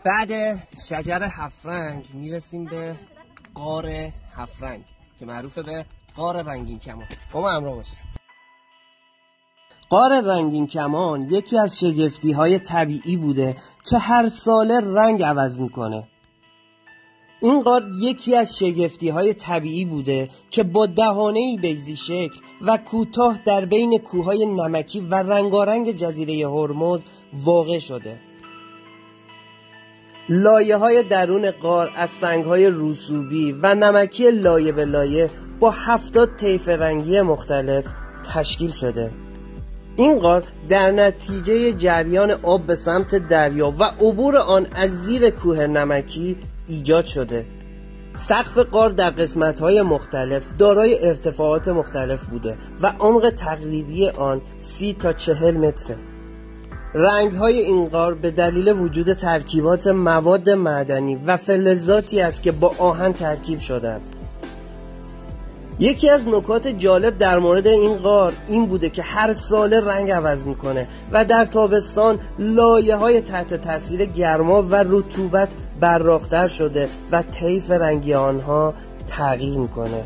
بعد شجر هفرنگ میرسیم به غار هفرنگ که معروفه به غار رنگین کمان. با ما همراه باشید. غار رنگین کمان یکی از شگفتی‌های طبیعی بوده که هر ساله رنگ عوض میکنه. این غار یکی از شگفتی‌های طبیعی بوده که با دهانه‌ای بیضی شکل و کوتاه در بین کوههای نمکی و رنگارنگ جزیره هرمز واقع شده. لایه‌های درون غار از سنگ‌های رسوبی و نمکی لایه به لایه با 70 طیف رنگی مختلف تشکیل شده. این غار در نتیجه جریان آب به سمت دریا و عبور آن از زیر کوه نمکی ایجاد شده. سقف غار در قسمت‌های مختلف دارای ارتفاعات مختلف بوده و عمق تقریبی آن 30 تا 40 متره. رنگ‌های این غار به دلیل وجود ترکیبات مواد معدنی و فلزاتی است که با آهن ترکیب شدند. یکی از نکات جالب در مورد این غار این بوده که هر ساله رنگ عوض میکنه و در تابستان لایه‌های تحت تاثیر گرما و رطوبت براق‌تر شده و طیف رنگی آنها تغییر میکنه.